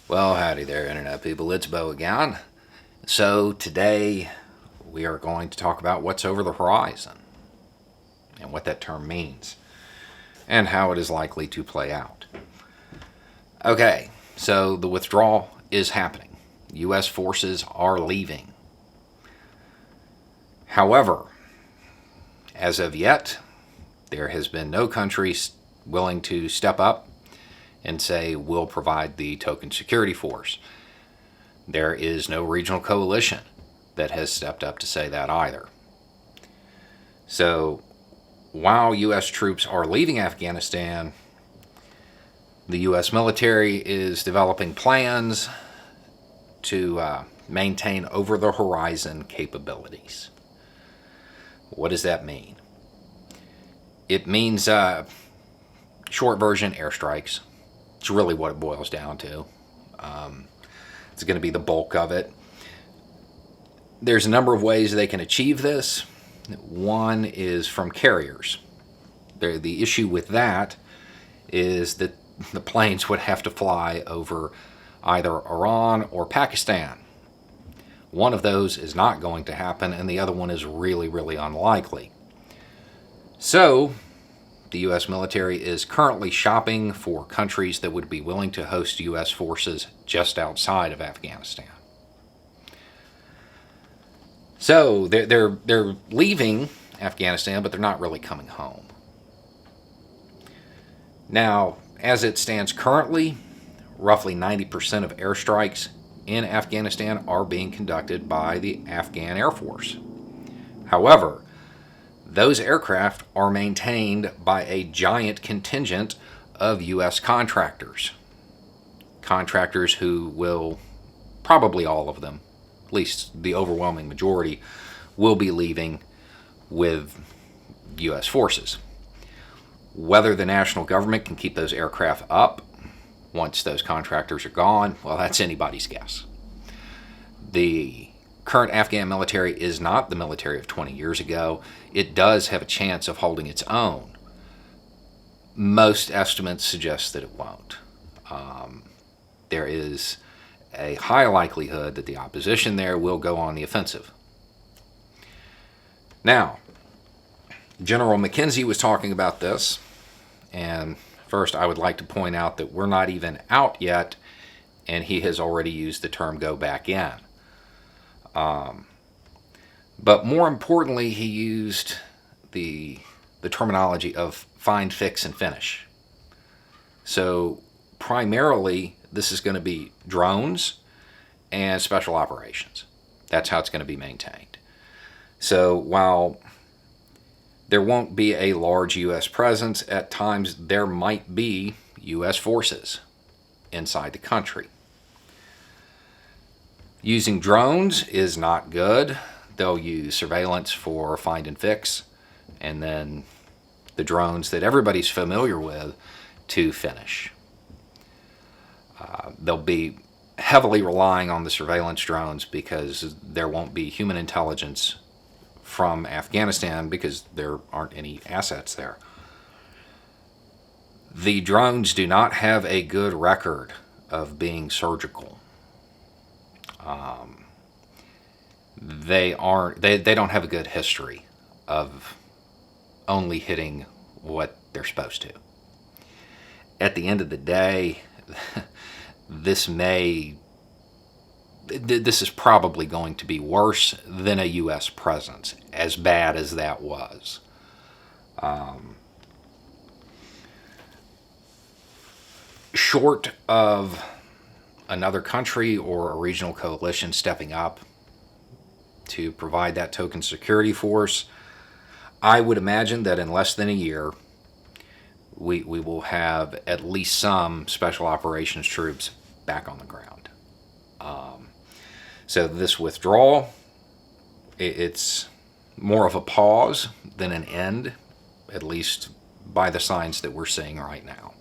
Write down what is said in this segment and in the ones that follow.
Well, howdy there, Internet people. It's Bo again. So, today we are going to talk about what's over the horizon and what that term means and how it is likely to play out. Okay, so the withdrawal is happening. U.S. forces are leaving. However, as of yet, there has been no country willing to step up and say, we'll provide the token security force. There is no regional coalition that has stepped up to say that either. So, while U.S. troops are leaving Afghanistan, the U.S. military is developing plans to maintain over-the-horizon capabilities. What does that mean? It means, short version, airstrikes. It's really what it boils down to. It's going to be the bulk of it. There's a number of ways they can achieve this. One is from carriers. The issue with that is that the planes would have to fly over either Iran or Pakistan. One of those is not going to happen, and the other one is really, really unlikely. So, the U.S. military is currently shopping for countries that would be willing to host U.S. forces just outside of Afghanistan. So they're leaving Afghanistan, but they're not really coming home. Now, as it stands currently, roughly 90% of airstrikes in Afghanistan are being conducted by the Afghan Air Force. However, those aircraft are maintained by a giant contingent of U.S. contractors. Contractors who will, probably all of them, at least the overwhelming majority, will be leaving with U.S. forces. Whether the national government can keep those aircraft up once those contractors are gone, well, that's anybody's guess. The current Afghan military is not the military of 20 years ago. It does have a chance of holding its own. Most estimates suggest that it won't. There is a high likelihood that the opposition there will go on the offensive. Now, General McKenzie was talking about this, and first I would like to point out that we're not even out yet, and he has already used the term go back in. But more importantly, he used the terminology of find, fix, and finish. So primarily, this is going to be drones and special operations. That's how it's going to be maintained. So while there won't be a large U.S. presence, at times there might be U.S. forces inside the country. Using drones is not good. They'll use surveillance for find and fix, and then the drones that everybody's familiar with to finish. They'll be heavily relying on the surveillance drones because there won't be human intelligence from Afghanistan because there aren't any assets there. The drones do not have a good record of being surgical. They don't have a good history of only hitting what they're supposed to. At the end of the day, this is probably going to be worse than a U.S. presence, as bad as that was. Short of another country or a regional coalition stepping up to provide that token security force, I would imagine that in less than a year, we will have at least some special operations troops back on the ground. So this withdrawal, it's more of a pause than an end, at least by the signs that we're seeing right now.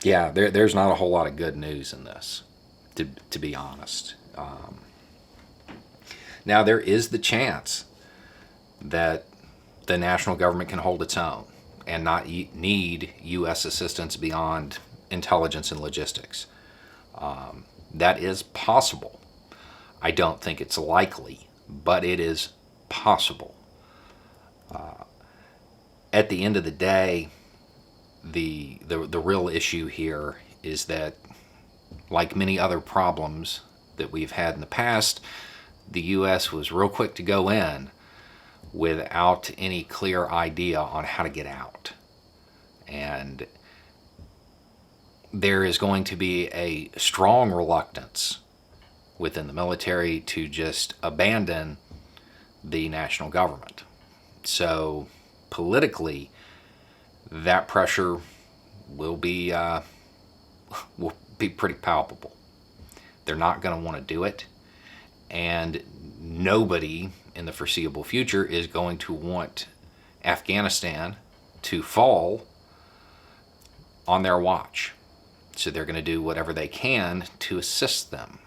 Yeah, there's not a whole lot of good news in this, to be honest. Now, there is the chance that the national government can hold its own and not need U.S. assistance beyond intelligence and logistics. That is possible. I don't think it's likely, but it is possible. At the end of the day, the real issue here is that, like many other problems that we've had in the past, the U.S. was real quick to go in without any clear idea on how to get out. And there is going to be a strong reluctance within the military to just abandon the national government. So politically, that pressure will be pretty palpable. They're not going to want to do it, and nobody in the foreseeable future is going to want Afghanistan to fall on their watch. So they're going to do whatever they can to assist them.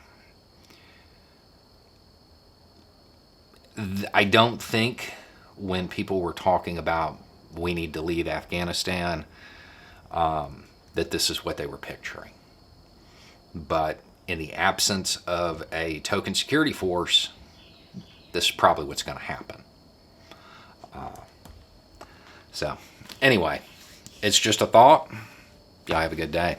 I don't think when people were talking about we need to leave Afghanistan, that this is what they were picturing. But in the absence of a token security force, this is probably what's going to happen. So anyway, it's just a thought. Y'all have a good day.